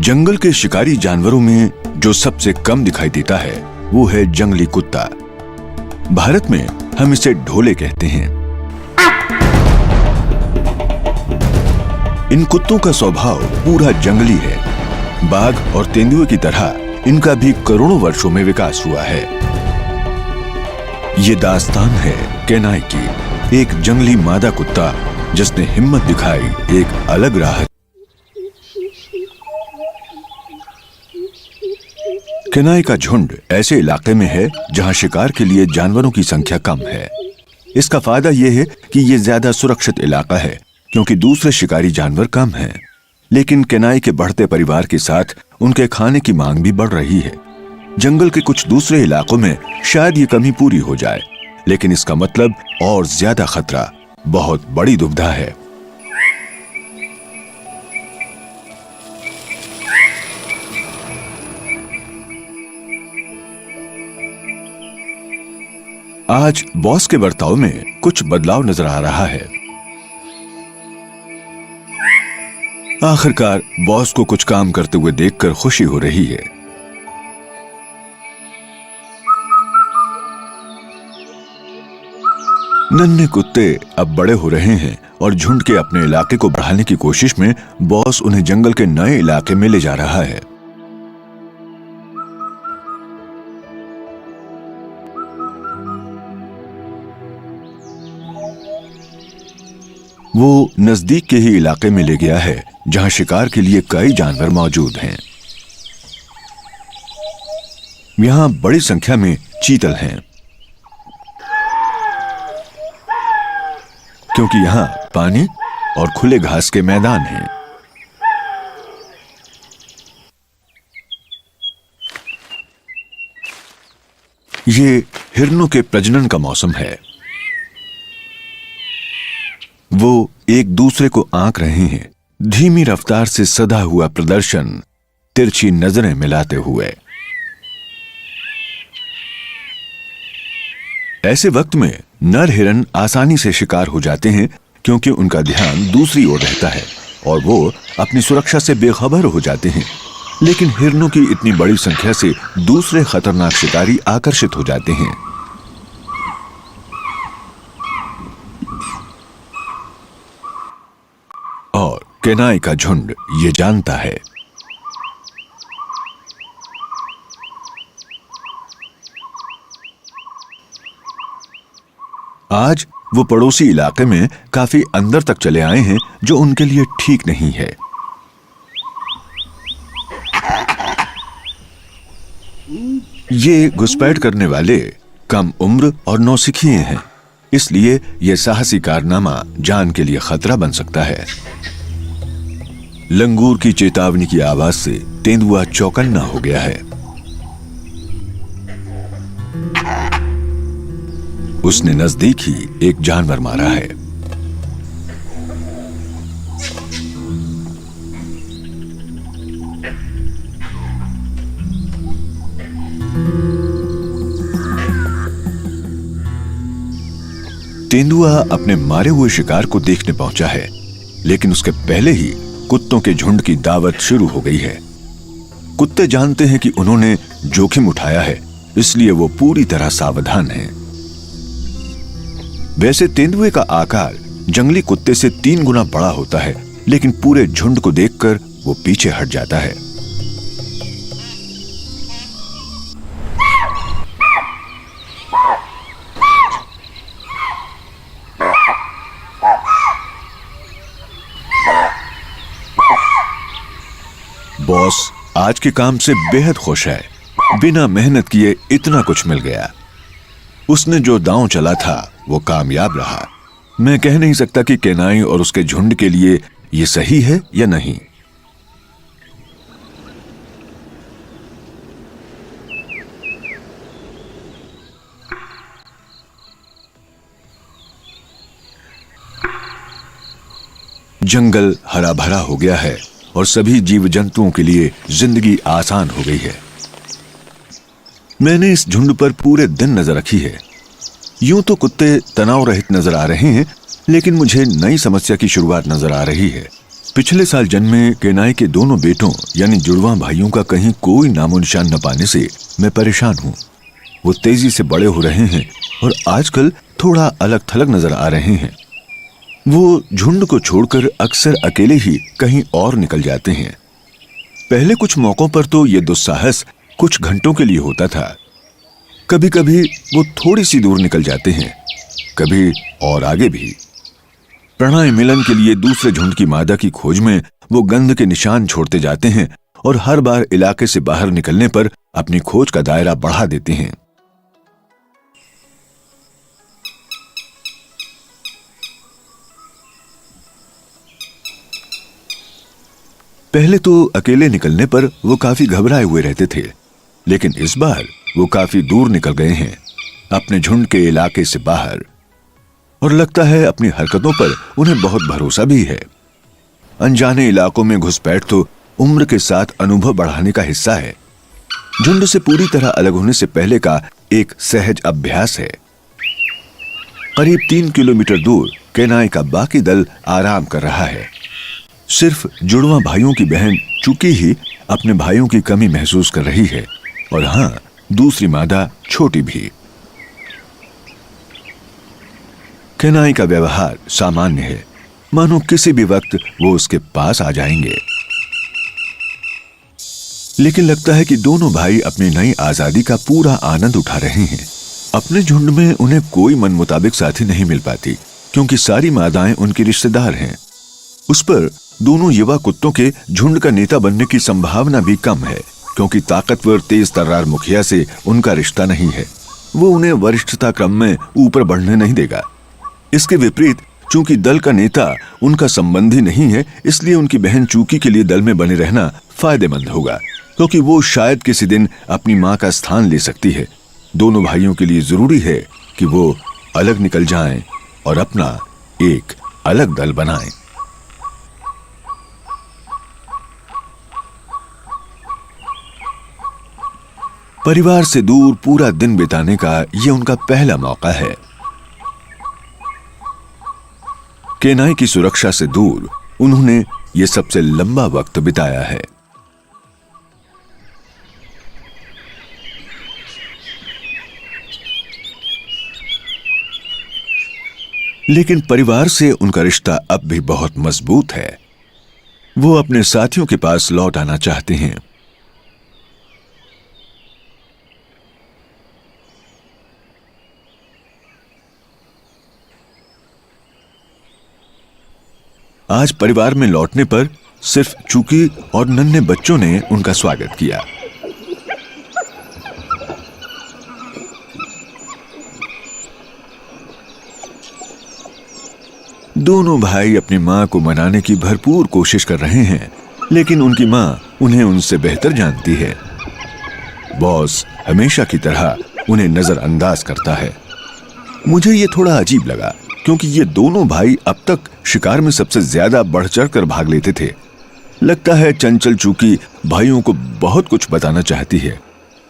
जंगल के शिकारी जानवरों में जो सबसे कम दिखाई देता है वो है जंगली कुत्ता। भारत में हम इसे ढोले कहते हैं। इन कुत्तों का स्वभाव पूरा जंगली है। बाघ और तेंदुए की तरह इनका भी करोड़ों वर्षों में विकास हुआ है। ये दास्तान है केनाई की, एक जंगली मादा कुत्ता जिसने हिम्मत दिखाई एक अलग राह। केनाई का झुंड ऐसे इलाके में है जहां शिकार के लिए जानवरों की संख्या कम है। इसका फायदा यह है कि यह ज्यादा सुरक्षित इलाका है क्योंकि दूसरे शिकारी जानवर कम हैं। लेकिन केनाई के बढ़ते परिवार के साथ उनके खाने की मांग भी बढ़ रही है। जंगल के कुछ दूसरे इलाकों में शायद ये कमी पूरी हो जाए, लेकिन इसका मतलब और ज्यादा खतरा, बहुत बड़ी दुविधा है। आज बॉस के बर्ताव में कुछ बदलाव नजर आ रहा है। आखिरकार बॉस को कुछ काम करते हुए देखकर खुशी हो रही है। नन्हे कुत्ते अब बड़े हो रहे हैं और झुंड के अपने इलाके को बढ़ाने की कोशिश में बॉस उन्हें जंगल के नए इलाके में ले जा रहा है। वो नजदीक के ही इलाके में ले गया है जहां शिकार के लिए कई जानवर मौजूद हैं। यहां बड़ी संख्या में चीतल हैं क्योंकि यहां पानी और खुले घास के मैदान हैं। ये हिरणों के प्रजनन का मौसम है। वो एक दूसरे को आंक रहे हैं, धीमी रफ्तार से सधा हुआ प्रदर्शन, तिरछी नजरें मिलाते हुए। ऐसे वक्त में नर हिरन आसानी से शिकार हो जाते हैं क्योंकि उनका ध्यान दूसरी ओर रहता है और वो अपनी सुरक्षा से बेखबर हो जाते हैं। लेकिन हिरणों की इतनी बड़ी संख्या से दूसरे खतरनाक शिकारी आकर्षित हो जाते हैं। और केनाई का झुंड ये जानता है। आज वो पड़ोसी इलाके में काफी अंदर तक चले आए हैं जो उनके लिए ठीक नहीं है। ये घुसपैठ करने वाले कम उम्र और नौसिखिए हैं, इसलिए यह साहसी कारनामा जान के लिए खतरा बन सकता है। लंगूर की चेतावनी की आवाज से तेंदुआ चौकन्ना हो गया है। उसने नजदीक ही एक जानवर मारा है। तेंदुआ अपने मारे हुए शिकार को देखने पहुंचा है, लेकिन उसके पहले ही कुत्तों के झुंड की दावत शुरू हो गई है। कुत्ते जानते हैं कि उन्होंने जोखिम उठाया है, इसलिए वो पूरी तरह सावधान हैं। वैसे तेंदुए का आकार जंगली कुत्ते से 3 गुना बड़ा होता है, लेकिन पूरे झुंड को देखकर वो पीछे हट जाता है। बॉस आज के काम से बेहद खुश है। बिना मेहनत किए इतना कुछ मिल गया। उसने जो दांव चला था वो कामयाब रहा। मैं कह नहीं सकता कि केनाई और उसके झुंड के लिए ये सही है या नहीं। जंगल हरा भरा हो गया है और सभी जीव जंतुओं के लिए जिंदगी आसान हो गई है। मैंने इस झुंड पर पूरे दिन नजर रखी है। यूं तो कुत्ते तनाव रहित नजर आ रहे हैं, लेकिन मुझे नई समस्या की शुरुआत नजर आ रही है। पिछले साल जन्मे केनाई के दोनों बेटों यानी जुड़वा भाइयों का कहीं कोई नामो निशान न पाने से मैं परेशान हूँ। वो तेजी से बड़े हो रहे हैं और आजकल थोड़ा अलग थलग नजर आ रहे हैं। वो झुंड को छोड़कर अक्सर अकेले ही कहीं और निकल जाते हैं। पहले कुछ मौकों पर तो ये दुस्साहस कुछ घंटों के लिए होता था। कभी कभी वो थोड़ी सी दूर निकल जाते हैं, कभी और आगे भी। प्रणय मिलन के लिए दूसरे झुंड की मादा की खोज में वो गंध के निशान छोड़ते जाते हैं और हर बार इलाके से बाहर निकलने पर अपनी खोज का दायरा बढ़ा देते हैं। पहले तो अकेले निकलने पर वो काफी घबराए हुए रहते थे, लेकिन इस बार वो काफी दूर निकल गए हैं, अपने झुंड के इलाके से बाहर। और लगता है अपनी हरकतों पर उन्हें बहुत भरोसा भी है। अनजाने इलाकों में घुसपैठ तो उम्र के साथ अनुभव बढ़ाने का हिस्सा है। झुंड से पूरी तरह अलग होने से पहले का एक सहज अभ्यास है। करीब 3 किलोमीटर दूर केनाई का बाकी दल आराम कर रहा है। सिर्फ जुड़वा भाइयों की बहन चुकी ही अपने भाइयों की कमी महसूस कर रही है, और हाँ, दूसरी मादा छोटी भी। केनाई का व्यवहार सामान्य है, मानो किसी भी वक्त वो उसके पास आ जाएंगे। लेकिन लगता है कि दोनों भाई अपनी नई आजादी का पूरा आनंद उठा रहे हैं। अपने झुंड में उन्हें कोई मन मुताबिक साथी नहीं मिल पाती, क्योंकि सारी मादाएं उनकी रिश्तेदार हैं। उस पर दोनों युवा कुत्तों के झुंड का नेता बनने की संभावना भी कम है, क्योंकि ताकतवर तेज तर्रार मुखिया से उनका रिश्ता नहीं है। वो उन्हें वरिष्ठता क्रम में ऊपर बढ़ने नहीं देगा। इसके विपरीत चूंकि दल का नेता उनका संबंधी नहीं है, इसलिए उनकी बहन चूकी के लिए दल में बने रहना फायदेमंद होगा, क्योंकि वो शायद किसी दिन अपनी मां का स्थान ले सकती है। दोनों भाइयों के लिए जरूरी है कि वो अलग निकल जाएं और अपना एक अलग दल बनाएं। परिवार से दूर पूरा दिन बिताने का यह उनका पहला मौका है। केनाई की सुरक्षा से दूर उन्होंने यह सबसे लंबा वक्त बिताया है। लेकिन परिवार से उनका रिश्ता अब भी बहुत मजबूत है। वो अपने साथियों के पास लौट आना चाहते हैं। आज परिवार में लौटने पर सिर्फ चूकी और नन्हे बच्चों ने उनका स्वागत किया। दोनों भाई अपनी मां को मनाने की भरपूर कोशिश कर रहे हैं, लेकिन उनकी मां उन्हें उनसे बेहतर जानती है। बॉस हमेशा की तरह उन्हें नजरअंदाज करता है। मुझे ये थोड़ा अजीब लगा, क्योंकि ये दोनों भाई अब तक शिकार में सबसे ज्यादा बढ़ चढ़ कर भाग लेते थे। लगता है चंचल चूकी भाइयों को बहुत कुछ बताना चाहती है।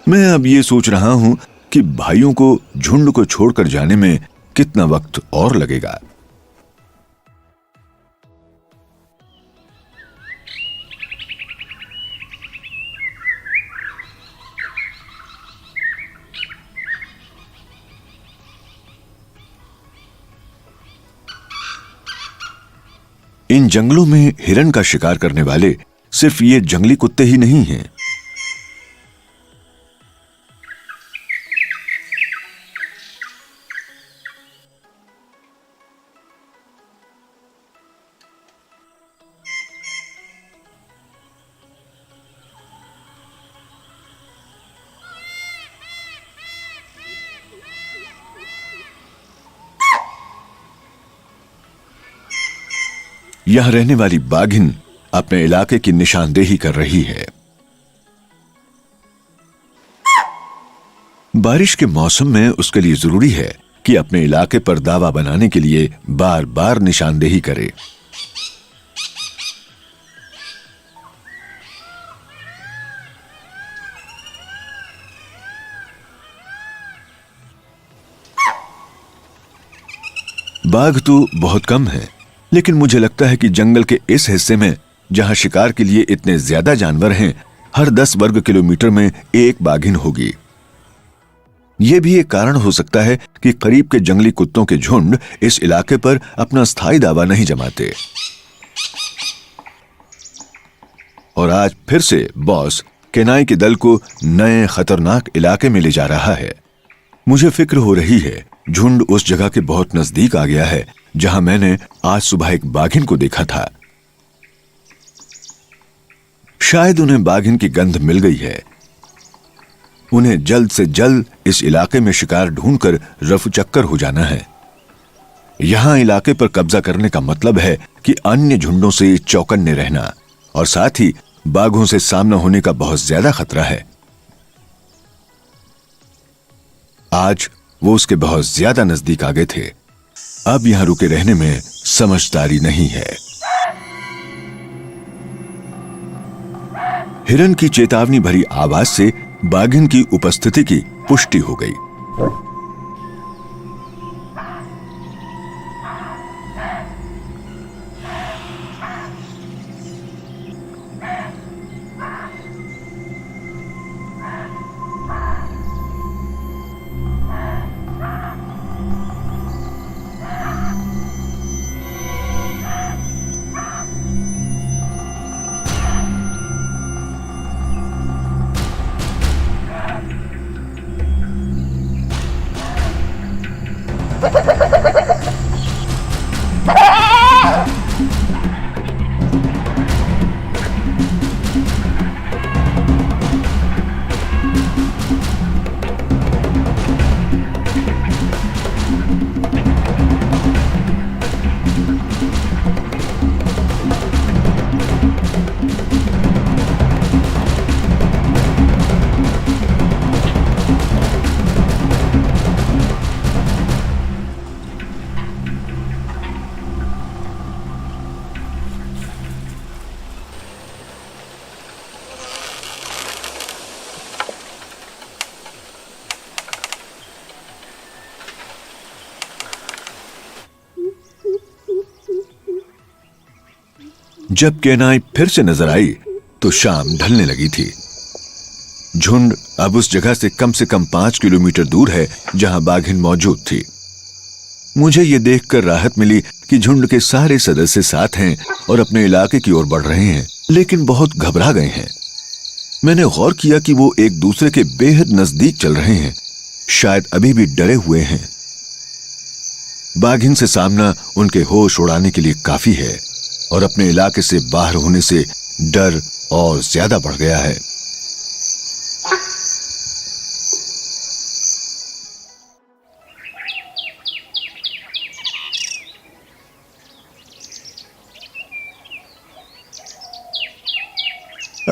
मैं अब ये सोच रहा हूं कि भाइयों को झुंड को छोड़कर जाने में कितना वक्त और लगेगा। इन जंगलों में हिरण का शिकार करने वाले सिर्फ ये जंगली कुत्ते ही नहीं हैं। यहां रहने वाली बाघिन अपने इलाके की निशानदेही कर रही है। बारिश के मौसम में उसके लिए जरूरी है कि अपने इलाके पर दावा बनाने के लिए बार बार निशानदेही करे। बाघ तो बहुत कम है, लेकिन मुझे लगता है कि जंगल के इस हिस्से में जहां शिकार के लिए इतने ज्यादा जानवर हैं, हर 10 वर्ग किलोमीटर में एक बाघिन होगी। यह भी एक कारण हो सकता है कि करीब के जंगली कुत्तों के झुंड इस इलाके पर अपना स्थायी दावा नहीं जमाते। और आज फिर से बॉस केनाई के दल को नए खतरनाक इलाके में ले जा रहा है। मुझे फिक्र हो रही है, झुंड उस जगह के बहुत नजदीक आ गया है जहां मैंने आज सुबह एक बाघिन को देखा था। शायद उन्हें बाघिन की गंध मिल गई है। उन्हें जल्द से जल्द इस इलाके में शिकार ढूंढकर रफूचक्कर हो जाना है। यहां इलाके पर कब्जा करने का मतलब है कि अन्य झुंडों से चौकन्ने रहना और साथ ही बाघों से सामना होने का बहुत ज्यादा खतरा है। आज वो उसके बहुत ज्यादा नजदीक आ गए थे। अब यहां रुके रहने में समझदारी नहीं है। हिरन की चेतावनी भरी आवाज से बाघिन की उपस्थिति की पुष्टि हो गई। जब केनाई फिर से नजर आई तो शाम ढलने लगी थी। झुंड अब उस जगह से कम 5 किलोमीटर दूर है जहां बाघिन मौजूद थी। मुझे यह देखकर राहत मिली कि झुंड के सारे सदस्य साथ हैं और अपने इलाके की ओर बढ़ रहे हैं, लेकिन बहुत घबरा गए हैं। मैंने गौर किया कि वो एक दूसरे के बेहद नजदीक चल रहे हैं, शायद अभी भी डरे हुए हैं। बाघिन से सामना उनके होश उड़ाने के लिए काफी है और अपने इलाके से बाहर होने से डर और ज्यादा बढ़ गया है।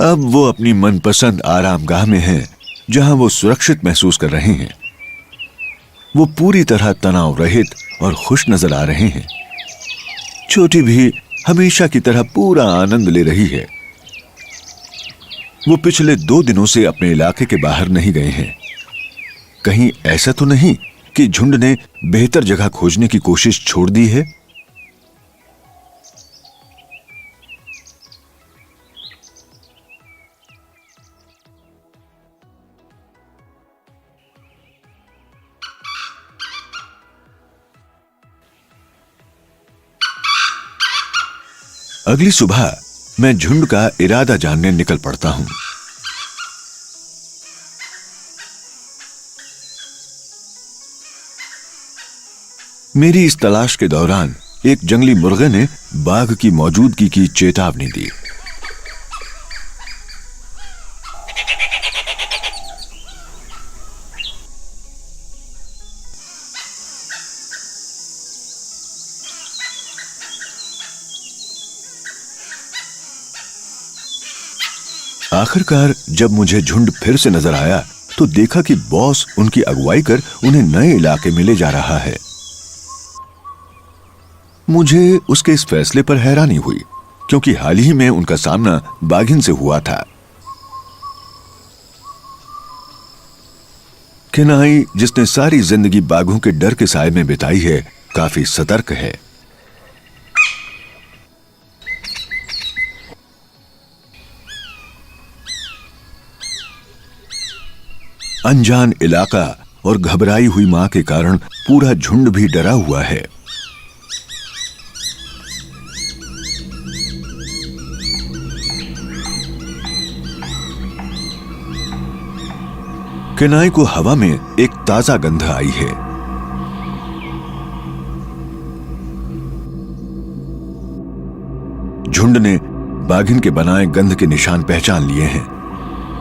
अब वो अपनी मनपसंद आरामगाह में हैं, जहां वो सुरक्षित महसूस कर रहे हैं। वो पूरी तरह तनाव रहित और खुश नजर आ रहे हैं। छोटी भी हमेशा की तरह पूरा आनंद ले रही है। वो पिछले 2 दिनों से अपने इलाके के बाहर नहीं गए हैं। कहीं ऐसा तो नहीं कि झुंड ने बेहतर जगह खोजने की कोशिश छोड़ दी है? अगली सुबह मैं झुंड का इरादा जानने निकल पड़ता हूं। मेरी इस तलाश के दौरान एक जंगली मुर्गे ने बाघ की मौजूदगी की चेतावनी दी। आखिरकार जब मुझे झुंड फिर से नजर आया तो देखा कि बॉस उनकी अगुवाई कर उन्हें नए इलाके में ले जा रहा है। मुझे उसके इस फैसले पर हैरानी हुई, क्योंकि हाल ही में उनका सामना बाघिन से हुआ था। केनाई, जिसने सारी जिंदगी बाघों के डर के साए में बिताई है, काफी सतर्क है। अनजान इलाका और घबराई हुई मां के कारण पूरा झुंड भी डरा हुआ है। केनाई को हवा में एक ताजा गंध आई है। झुंड ने बाघिन के बनाए गंध के निशान पहचान लिए हैं।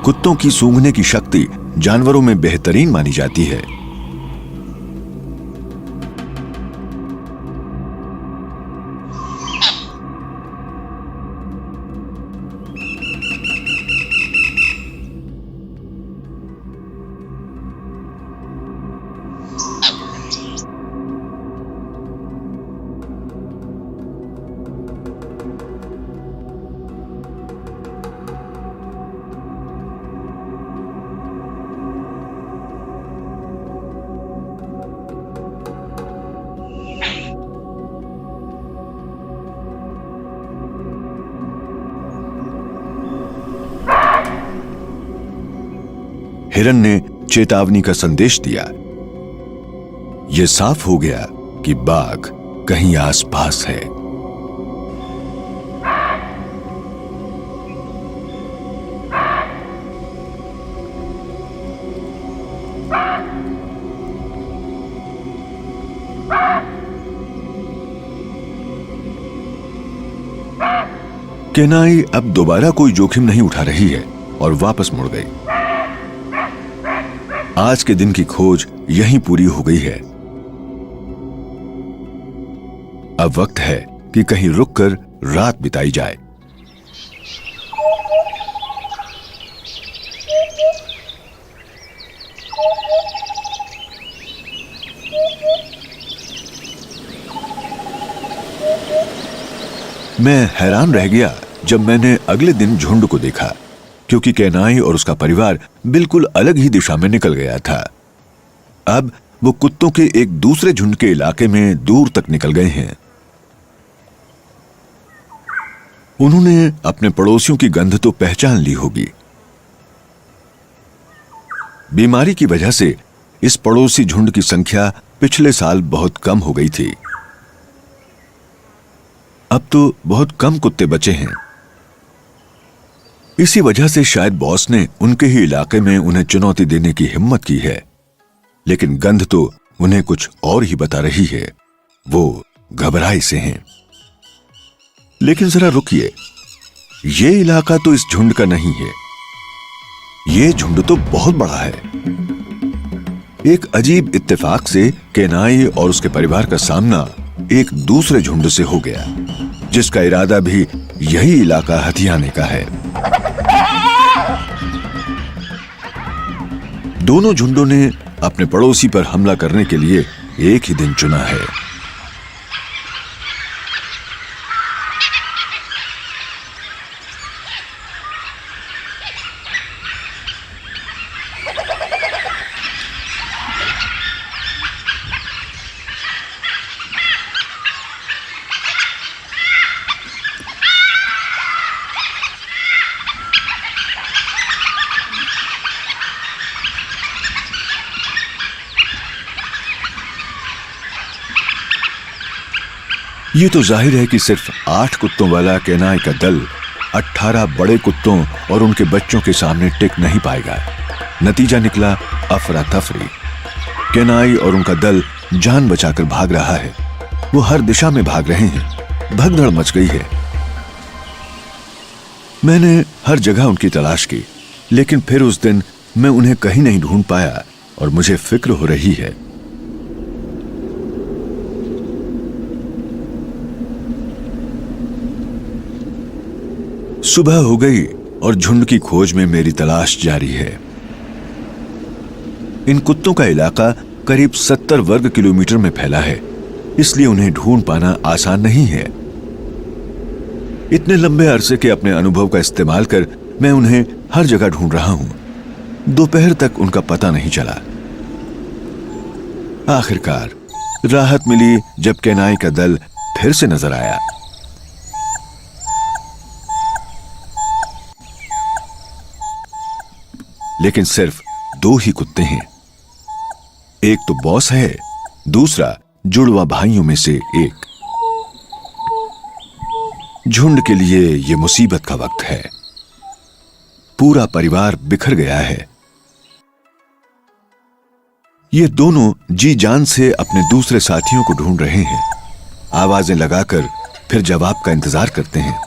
कुत्तों की सूंघने की शक्ति जानवरों में बेहतरीन मानी जाती है। हिरन ने चेतावनी का संदेश दिया। यह साफ हो गया कि बाघ कहीं आसपास है। केनाई अब दोबारा कोई जोखिम नहीं उठा रही है और वापस मुड़ गई। आज के दिन की खोज यहीं पूरी हो गई है। अब वक्त है कि कहीं रुककर रात बिताई जाए। मैं हैरान रह गया जब मैंने अगले दिन झुंड को देखा, क्योंकि केनाई और उसका परिवार बिल्कुल अलग ही दिशा में निकल गया था। अब वो कुत्तों के एक दूसरे झुंड के इलाके में दूर तक निकल गए हैं। उन्होंने अपने पड़ोसियों की गंध तो पहचान ली होगी। बीमारी की वजह से इस पड़ोसी झुंड की संख्या पिछले साल बहुत कम हो गई थी। अब तो बहुत कम कुत्ते बचे हैं। इसी वजह से शायद बॉस ने उनके ही इलाके में उन्हें चुनौती देने की हिम्मत की है। लेकिन गंध तो उन्हें कुछ और ही बता रही है। वो घबराए से हैं। लेकिन जरा रुकिए, ये इलाका तो इस झुंड का नहीं है। ये झुंड तो बहुत बड़ा है। एक अजीब इत्तेफाक से केनाई और उसके परिवार का सामना एक दूसरे झुंड से हो गया, जिसका इरादा भी यही इलाका हथियाने का है। दोनों झुंडों ने अपने पड़ोसी पर हमला करने के लिए एक ही दिन चुना है। ये तो जाहिर है कि सिर्फ 8 कुत्तों वाला केनाई का दल 18 बड़े कुत्तों और उनके बच्चों के सामने टिक नहीं पाएगा। नतीजा निकला अफरा तफरी। केनाई और उनका दल जान बचाकर भाग रहा है। वो हर दिशा में भाग रहे हैं। भगदड़ मच गई है। मैंने हर जगह उनकी तलाश की, लेकिन फिर उस दिन मैं उन्हें कहीं नहीं ढूंढ पाया और मुझे फिक्र हो रही है। सुबह हो गई और झुंड की खोज में मेरी तलाश जारी है। इन कुत्तों का इलाका करीब 70 वर्ग किलोमीटर में फैला है, इसलिए उन्हें ढूंढ पाना आसान नहीं है। इतने लंबे अरसे के अपने अनुभव का इस्तेमाल कर मैं उन्हें हर जगह ढूंढ रहा हूं। दोपहर तक उनका पता नहीं चला। आखिरकार राहत मिली जब केनाई का दल फिर से नजर आया। लेकिन सिर्फ दो ही कुत्ते हैं। एक तो बॉस है, दूसरा जुड़वा भाइयों में से एक। झुंड के लिए यह मुसीबत का वक्त है। पूरा परिवार बिखर गया है। ये दोनों जी जान से अपने दूसरे साथियों को ढूंढ रहे हैं। आवाजें लगाकर फिर जवाब का इंतजार करते हैं।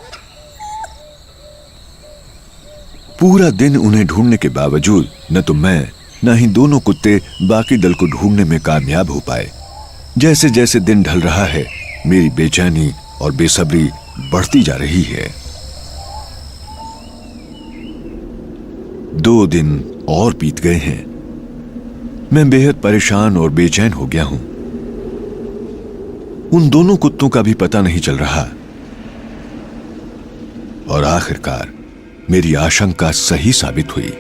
पूरा दिन उन्हें ढूंढने के बावजूद न तो मैं न ही दोनों कुत्ते बाकी दल को ढूंढने में कामयाब हो पाए। जैसे जैसे दिन ढल रहा है, मेरी बेचैनी और बेसब्री बढ़ती जा रही है। 2 दिन और बीत गए हैं। मैं बेहद परेशान और बेचैन हो गया हूं। उन दोनों कुत्तों का भी पता नहीं चल रहा। और आखिरकार मेरी आशंका सही साबित हुई।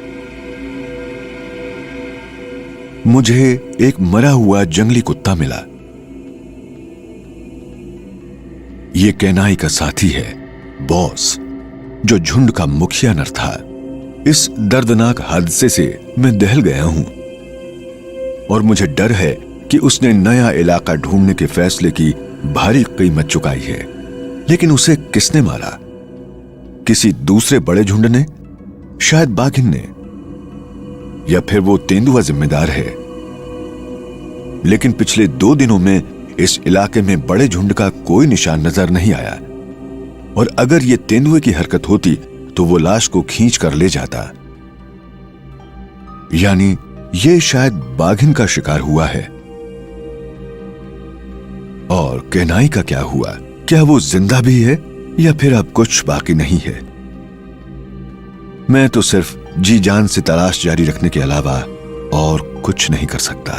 मुझे एक मरा हुआ जंगली कुत्ता मिला। यह कैनाई का साथी है, बॉस, जो झुंड का मुखिया नर था। इस दर्दनाक हादसे से मैं दहल गया हूं और मुझे डर है कि उसने नया इलाका ढूंढने के फैसले की भारी कीमत चुकाई है। लेकिन उसे किसने मारा? किसी दूसरे बड़े झुंड ने? शायद बाघिन ने, या फिर वो तेंदुआ जिम्मेदार है। लेकिन पिछले 2 दिनों में इस इलाके में बड़े झुंड का कोई निशान नजर नहीं आया। और अगर ये तेंदुए की हरकत होती तो वो लाश को खींच कर ले जाता। यानी ये शायद बाघिन का शिकार हुआ है। और कैनाई का क्या हुआ? क्या वो जिंदा भी है या फिर अब कुछ बाकी नहीं है? मैं तो सिर्फ जी जान से तलाश जारी रखने के अलावा और कुछ नहीं कर सकता।